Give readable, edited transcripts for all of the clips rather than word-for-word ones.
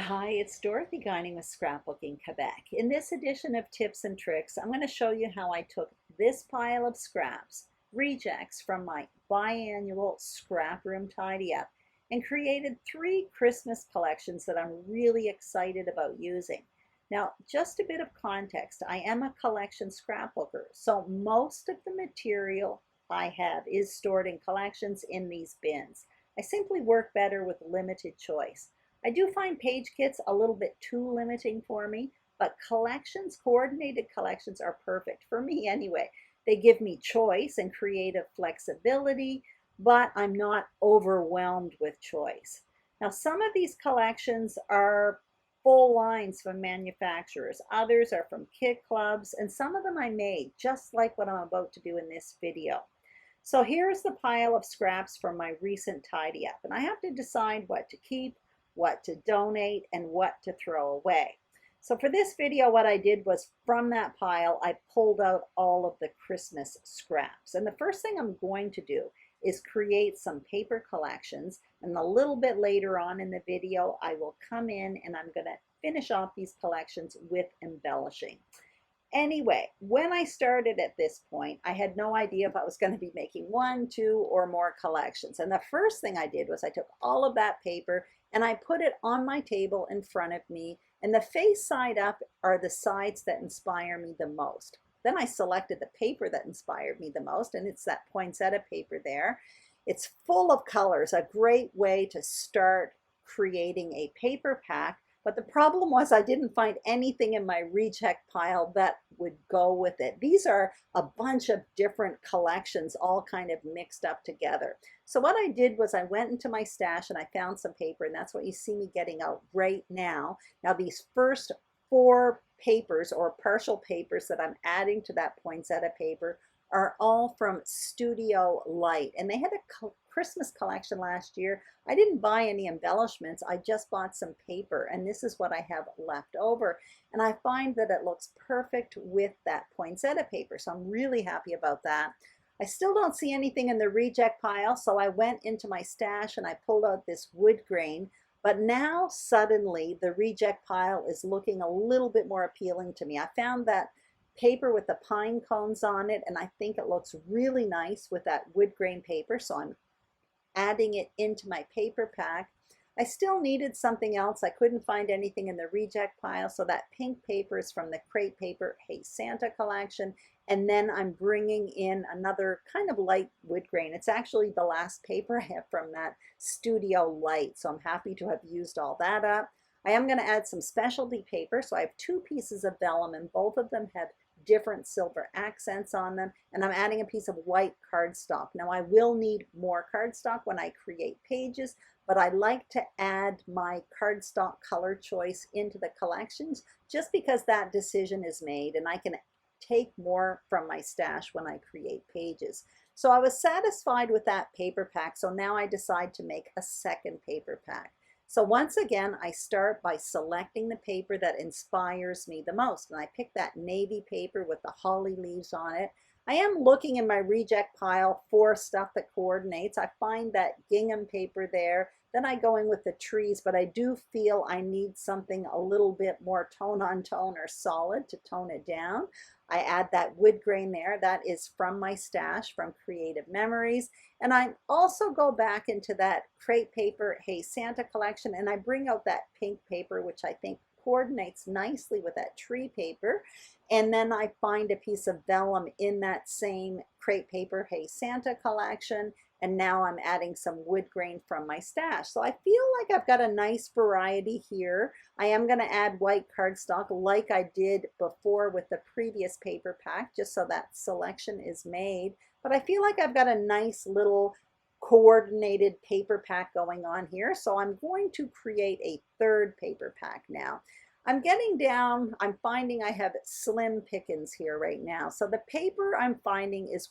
Hi, it's Dorothy Guining with Scrapbooking Quebec. In this edition of Tips and Tricks, I'm going to show you how I took this pile of scraps, rejects from my biannual scrap room tidy up, and created 3 Christmas collections that I'm really excited about using. Now, just a bit of context, I am a collection scrapbooker, so most of the material I have is stored in collections in these bins. I simply work better with limited choice. I do find page kits a little bit too limiting for me, but collections, coordinated collections are perfect for me anyway. They give me choice and creative flexibility, but I'm not overwhelmed with choice. Now, some of these collections are full lines from manufacturers. Others are from kit clubs, and some of them I made, just like what I'm about to do in this video. So here's the pile of scraps from my recent tidy up, and I have to decide what to keep, what to donate, and what to throw away. So for this video, what I did was from that pile, I pulled out all of the Christmas scraps. And the first thing I'm going to do is create some paper collections. And a little bit later on in the video, I will come in and I'm going to finish off these collections with embellishing. Anyway, when I started at this point, I had no idea if I was going to be making 1, 2, or more collections. And the first thing I did was I took all of that paper and I put it on my table in front of me. And the face side up are the sides that inspire me the most. Then I selected the paper that inspired me the most, and it's that poinsettia paper there. It's full of colors, a great way to start creating a paper pack. But the problem was I didn't find anything in my reject pile that would go with it. These are a bunch of different collections all kind of mixed up together. So what I did was I went into my stash and I found some paper, and that's what you see me getting out right now. Now these first 4 papers or partial papers that I'm adding to that poinsettia paper are all from Studio Light, and they had a Christmas collection last year. I didn't buy any embellishments, I just bought some paper, and this is what I have left over. And I find that it looks perfect with that poinsettia paper, so I'm really happy about that. I still don't see anything in the reject pile, so I went into my stash and I pulled out this wood grain. But now suddenly the reject pile is looking a little bit more appealing to me. I found that paper with the pine cones on it, and I think it looks really nice with that wood grain paper, so I'm adding it into my paper pack. I still needed something else. I couldn't find anything in the reject pile, so that pink paper is from the Crepe Paper Hey Santa collection, and then I'm bringing in another kind of light wood grain. It's actually the last paper I have from that Studio Light, so I'm happy to have used all that up. I am going to add some specialty paper, so I have 2 pieces of vellum, and both of them have different silver accents on them, and I'm adding a piece of white cardstock. Now I will need more cardstock when I create pages, but I like to add my cardstock color choice into the collections just because that decision is made and I can take more from my stash when I create pages. So I was satisfied with that paper pack, so now I decide to make a second paper pack. So once again, I start by selecting the paper that inspires me the most. And I pick that navy paper with the holly leaves on it. I am looking in my reject pile for stuff that coordinates. I find that gingham paper there. Then I go in with the trees, but I do feel I need something a little bit more tone on tone or solid to tone it down. I add that wood grain there. That is from my stash from Creative Memories. And I also go back into that Crepe Paper Hey Santa collection, and I bring out that pink paper, which I think coordinates nicely with that tree paper. And then I find a piece of vellum in that same Crepe Paper Hey Santa collection. And now I'm adding some wood grain from my stash. So I feel like I've got a nice variety here. I am going to add white cardstock like I did before with the previous paper pack, just so that selection is made. But I feel like I've got a nice little coordinated paper pack going on here. So I'm going to create a third paper pack now. I'm getting down, I'm finding I have slim pickings here right now. So the paper I'm finding is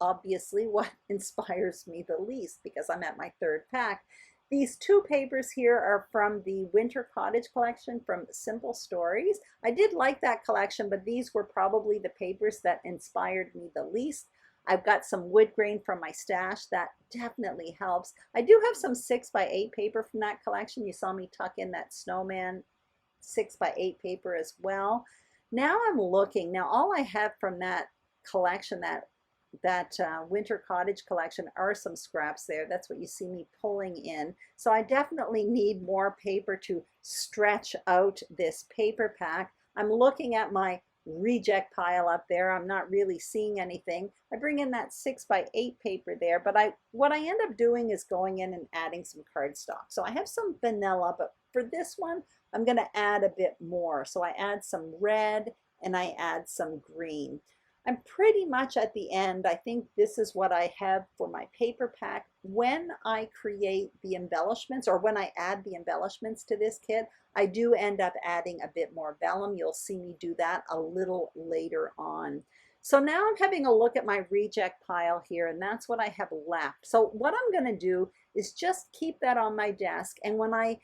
obviously what inspires me the least because I'm at my third pack. These 2 papers here are from the Winter Cottage collection from Simple Stories. I did like that collection, but these were probably the papers that inspired me the least. I've got some wood grain from my stash. That definitely helps. I do have some 6x8 paper from that collection. You saw me tuck in that snowman 6x8 paper as well. Now I'm looking. Now all I have from that collection, that winter cottage collection, are some scraps there. That's what you see me pulling in. So I definitely need more paper to stretch out this paper pack. I'm looking at my reject pile up there. I'm not really seeing anything. I bring in that 6x8 paper there, but what I end up doing is going in and adding some cardstock. So I have some vanilla, but for this one, I'm going to add a bit more. So I add some red and I add some green. I'm pretty much at the end. I think this is what I have for my paper pack. When I create the embellishments, or when I add the embellishments to this kit, I do end up adding a bit more vellum. You'll see me do that a little later on. So now I'm having a look at my reject pile here, and that's what I have left. So what I'm going to do is just keep that on my desk, and when I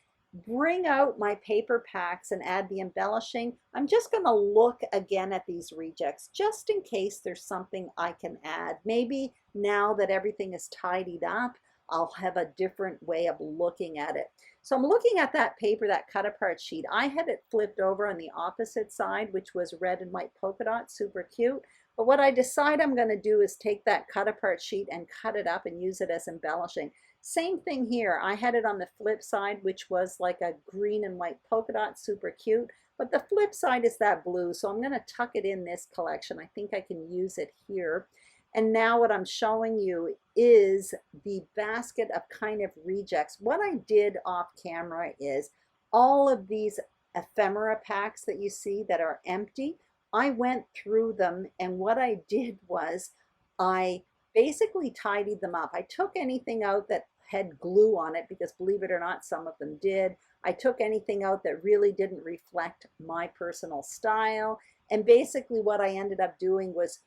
bring out my paper packs and add the embellishing, I'm just going to look again at these rejects just in case there's something I can add. Maybe now that everything is tidied up, I'll have a different way of looking at it. So I'm looking at that paper, that cut apart sheet. I had it flipped over on the opposite side, which was red and white polka dot, super cute. But what I decide I'm going to do is take that cut apart sheet and cut it up and use it as embellishing. Same thing here. I had it on the flip side, which was like a green and white polka dot, super cute. But the flip side is that blue, so I'm going to tuck it in this collection. I think I can use it here. And now what I'm showing you is the basket of kind of rejects. What I did off camera is all of these ephemera packs that you see that are empty, I went through them, and what I did was I basically tidied them up. I took anything out that had glue on it, because believe it or not, some of them did. I took anything out that really didn't reflect my personal style. And basically what I ended up doing was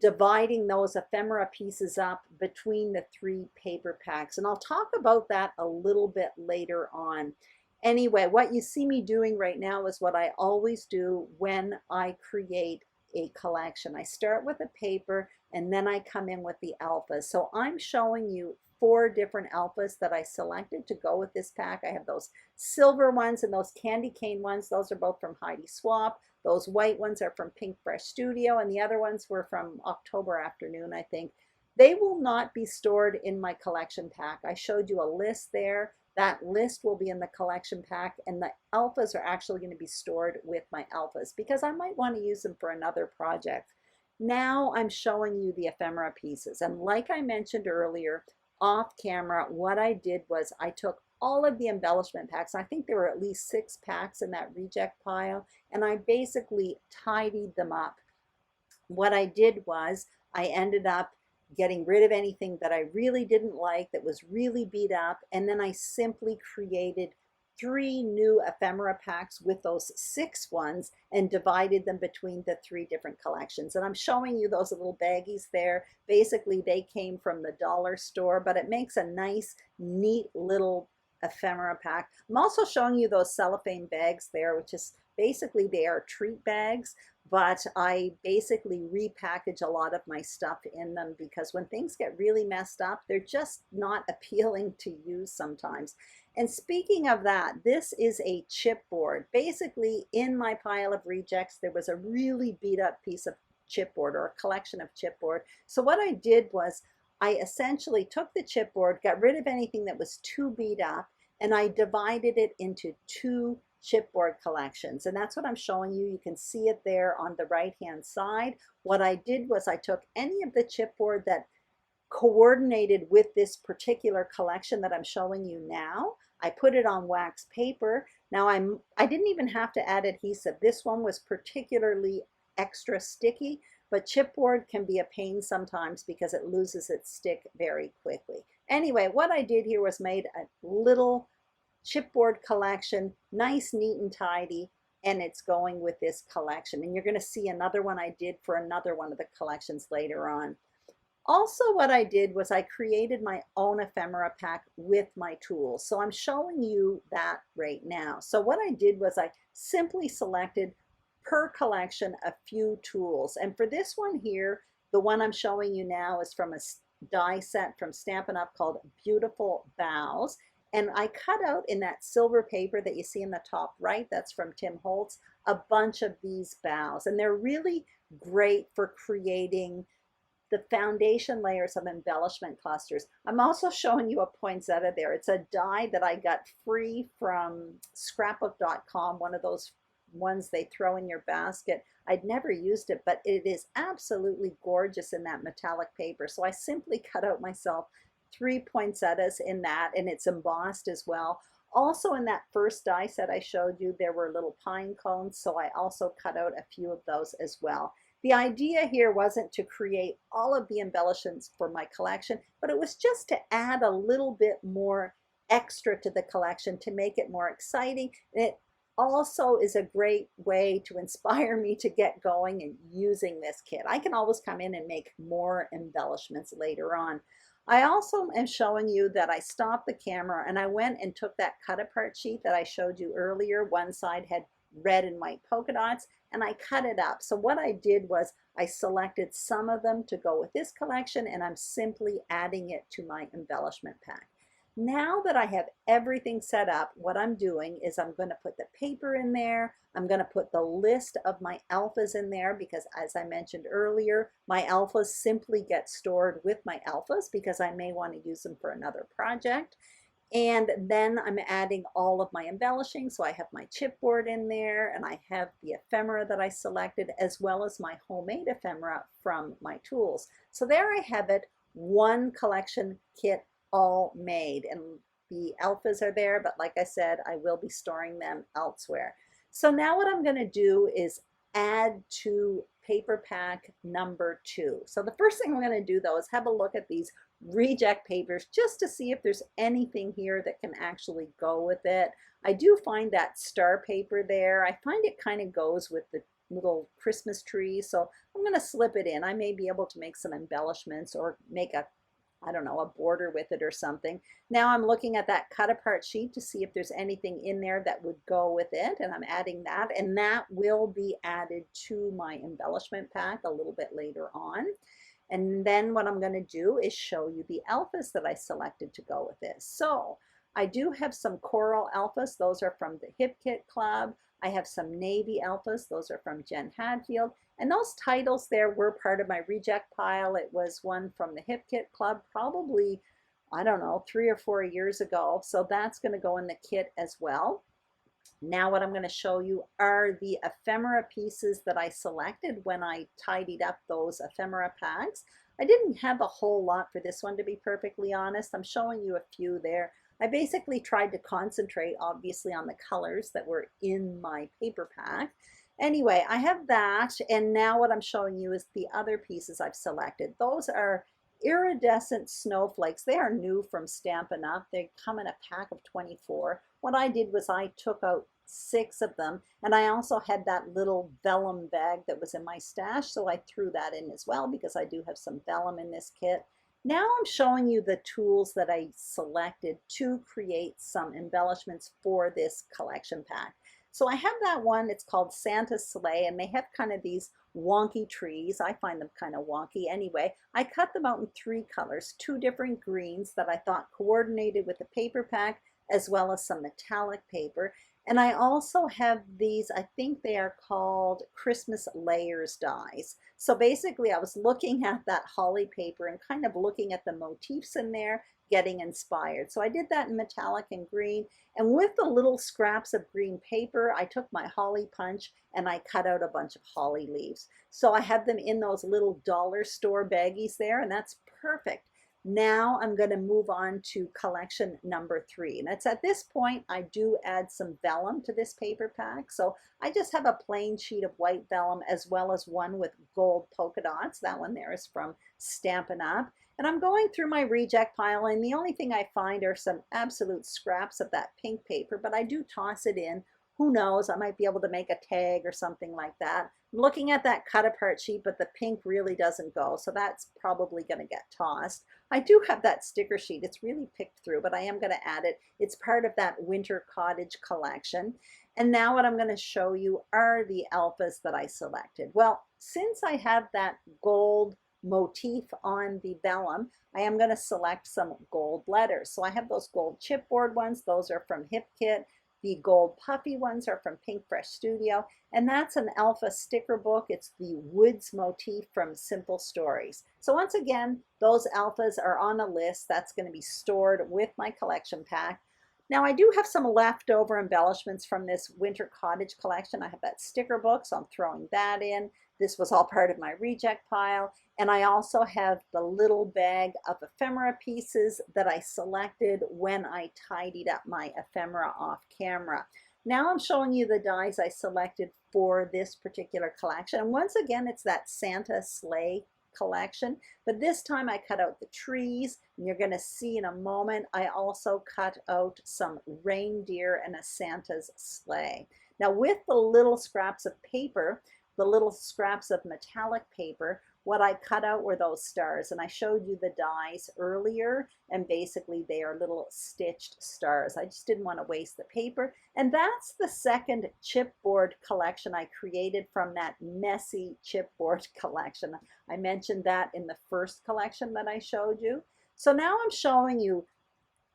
dividing those ephemera pieces up between the 3 paper packs. And I'll talk about that a little bit later on. Anyway, what you see me doing right now is what I always do when I create a collection. I start with a paper and then I come in with the alphas. So I'm showing you 4 different alphas that I selected to go with this pack. I have those silver ones and those candy cane ones. Those are both from Heidi Swap. Those white ones are from Pink Fresh Studio, and the other ones were from October Afternoon, I think. They will not be stored in my collection pack. I showed you a list there. That list will be in the collection pack, and the alphas are actually going to be stored with my alphas because I might want to use them for another project. Now I'm showing you the ephemera pieces, and like I mentioned earlier, off camera, what I did was I took all of the embellishment packs. I think there were at least 6 packs in that reject pile, and I basically tidied them up. What I did was I ended up getting rid of anything that I really didn't like, that was really beat up, and then I simply created 3 new ephemera packs with those 6 ones and divided them between the 3 different collections. And I'm showing you those little baggies there. Basically, they came from the dollar store, but it makes a nice, neat little ephemera pack. I'm also showing you those cellophane bags there, which is basically they are treat bags, but I basically repackage a lot of my stuff in them because when things get really messed up, they're just not appealing to use sometimes. And speaking of that, this is a chipboard. Basically, in my pile of rejects, there was a really beat up piece of chipboard, or a collection of chipboard. So what I did was I essentially took the chipboard, got rid of anything that was too beat up, and I divided it into 2 chipboard collections. And that's what I'm showing you. You can see it there on the right hand side. What I did was I took any of the chipboard that coordinated with this particular collection that I'm showing you now. I put it on wax paper. Now I didn't even have to add adhesive. This one was particularly extra sticky, but chipboard can be a pain sometimes because it loses its stick very quickly. Anyway, what I did here was made a little chipboard collection, nice, neat, and tidy, and it's going with this collection. And you're going to see another one I did for another one of the collections later on. Also, what I did was I created my own ephemera pack with my tools. So I'm showing you that right now. So what I did was I simply selected per collection a few tools. And for this one here, The one I'm showing you now is from a die set from Stampin' Up! Called Beautiful Bows. And I cut out in that silver paper that you see in the top right, that's from Tim Holtz, a bunch of these bows. And they're really great for creating the foundation layers of embellishment clusters. I'm also showing you a poinsettia there. It's a die that I got free from scrapbook.com, one of those ones they throw in your basket. I'd never used it, but it is absolutely gorgeous in that metallic paper. So I simply cut out myself 3 poinsettias in that, and it's embossed as well. Also in that first die set I showed you, there were little pine cones, so I also cut out a few of those as well. The idea here wasn't to create all of the embellishments for my collection, but it was just to add a little bit more extra to the collection to make it more exciting. And it also is a great way to inspire me to get going and using this kit. I can always come in and make more embellishments later on. I also am showing you that I stopped the camera and I went and took that cut apart sheet that I showed you earlier. One side had red and white polka dots, and I cut it up. So what I did was I selected some of them to go with this collection, and I'm simply adding it to my embellishment pack. Now that I have everything set up, what I'm doing is I'm going to put the paper in there. I'm going to put the list of my alphas in there because, as I mentioned earlier, my alphas simply get stored with my alphas because I may want to use them for another project. And then I'm adding all of my embellishing. So I have my chipboard in there, and I have the ephemera that I selected, as well as my homemade ephemera from my tools. So there I have it, one collection kit all made. And the alphas are there, but like I said, I will be storing them elsewhere. So now what I'm going to do is add to paper pack number 2. So the first thing I'm going to do though is have a look at these reject papers just to see if there's anything here that can actually go with it. I do find that star paper there. I find it kind of goes with the little Christmas tree, so I'm going to slip it in. I may be able to make some embellishments or make a, I don't know, a border with it or something. Now I'm looking at that cut apart sheet to see if there's anything in there that would go with it, and I'm adding that, and that will be added to my embellishment pack a little bit later on. And then what I'm going to do is show you the alphas that I selected to go with this. So I do have some coral alphas. Those are from the Hip Kit Club. I have some navy alphas. Those are from Jen Hadfield. And those titles there were part of my reject pile. It was one from the Hip Kit Club, probably, I don't know, 3 or 4 years ago. So that's going to go in the kit as well. Now what I'm going to show you are the ephemera pieces that I selected when I tidied up those ephemera packs. I didn't have a whole lot for this one, to be perfectly honest. I'm showing you a few there. I basically tried to concentrate obviously on the colors that were in my paper pack. Anyway, I have that, and now what I'm showing you is the other pieces I've selected. Those are iridescent snowflakes. They are new from Stampin' Up! They come in a pack of 24. What I did was I took out 6 of them, and I also had that little vellum bag that was in my stash, so I threw that in as well because I do have some vellum in this kit. Now I'm showing you the tools that I selected to create some embellishments for this collection pack. So I have that one, it's called Santa's Sleigh, and they have kind of these wonky trees. I find them kind of wonky anyway. I cut them out in 3 colors, 2 different greens that I thought coordinated with the paper pack, as well as some metallic paper. And I also have these, I think they are called Christmas layers dies. So basically I was looking at that holly paper and kind of looking at the motifs in there, getting inspired. So I did that in metallic and green, and with the little scraps of green paper, I took my holly punch and I cut out a bunch of holly leaves. So I have them in those little dollar store baggies there, and that's perfect. Now I'm going to move on to collection number 3. And it's at this point I do add some vellum to this paper pack. So I just have a plain sheet of white vellum as well as one with gold polka dots. That one there is from Stampin' Up! And I'm going through my reject pile, and the only thing I find are some absolute scraps of that pink paper, but I do toss it in. Who knows, I might be able to make a tag or something like that. I'm looking at that cut apart sheet, but the pink really doesn't go, so that's probably going to get tossed. I do have that sticker sheet. It's really picked through, but I am going to add it. It's part of that Winter Cottage collection. And now what I'm going to show you are the alphas that I selected. Well, since I have that gold motif on the vellum, I am going to select some gold letters. So I have those gold chipboard ones. Those are from Hip Kit. The gold puffy ones are from Pink Fresh Studio. And that's an alpha sticker book. It's the woods motif from Simple Stories. So once again, those alphas are on a list. That's going to be stored with my collection pack. Now I do have some leftover embellishments from this Winter Cottage collection. I have that sticker book, so I'm throwing that in. This was all part of my reject pile. And I also have the little bag of ephemera pieces that I selected when I tidied up my ephemera off camera. Now I'm showing you the dies I selected for this particular collection. And once again, it's that Santa sleigh collection, but this time I cut out the trees, and you're going to see in a moment I also cut out some reindeer and a Santa's sleigh. Now with the little scraps of paper, the little scraps of metallic paper, what I cut out were those stars, and I showed you the dies earlier, and basically they are little stitched stars. I just didn't want to waste the paper, and that's the second chipboard collection I created from that messy chipboard collection. I mentioned that in the first collection that I showed you. So now I'm showing you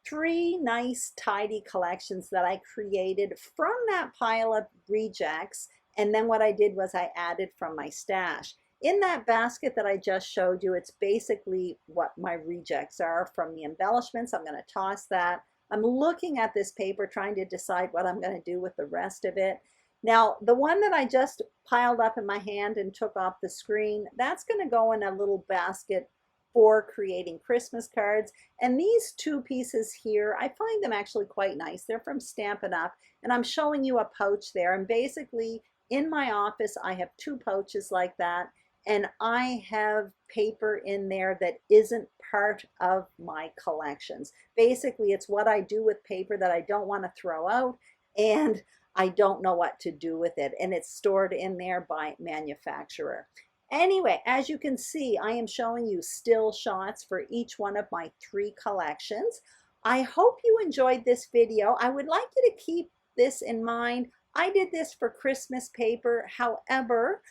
3 nice tidy collections that I created from that pile of rejects, and then what I did was I added from my stash. In that basket that I just showed you, it's basically what my rejects are from the embellishments. I'm going to toss that. I'm looking at this paper trying to decide what I'm going to do with the rest of it. Now, the one that I just piled up in my hand and took off the screen, that's going to go in a little basket for creating Christmas cards. And these 2 pieces here, I find them actually quite nice. They're from Stampin' Up! And I'm showing you a pouch there. And basically, in my office, I have 2 pouches like that. And I have paper in there that isn't part of my collections. Basically, it's what I do with paper that I don't want to throw out, and I don't know what to do with it. And it's stored in there by manufacturer. Anyway, as you can see, I am showing you still shots for each one of my 3 collections. I hope you enjoyed this video. I would like you to keep this in mind. I did this for Christmas paper. However,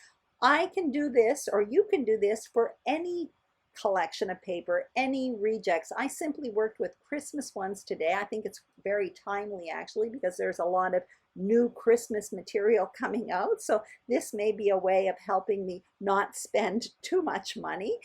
I can do this, or you can do this for any collection of paper, any rejects. I simply worked with Christmas ones today. I think it's very timely actually, because there's a lot of new Christmas material coming out. So this may be a way of helping me not spend too much money.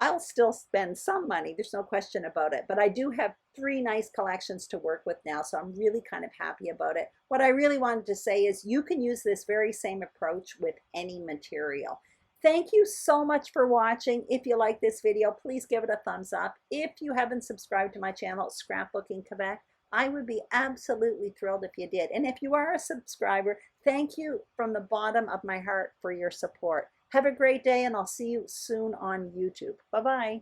I'll still spend some money, there's no question about it, but I do have 3 nice collections to work with now, so I'm really kind of happy about it. What I really wanted to say is you can use this very same approach with any material. Thank you so much for watching. If you like this video, please give it a thumbs up. If you haven't subscribed to my channel, Scrapbooking Quebec, I would be absolutely thrilled if you did. And if you are a subscriber, thank you from the bottom of my heart for your support. Have a great day, and I'll see you soon on YouTube. Bye-bye.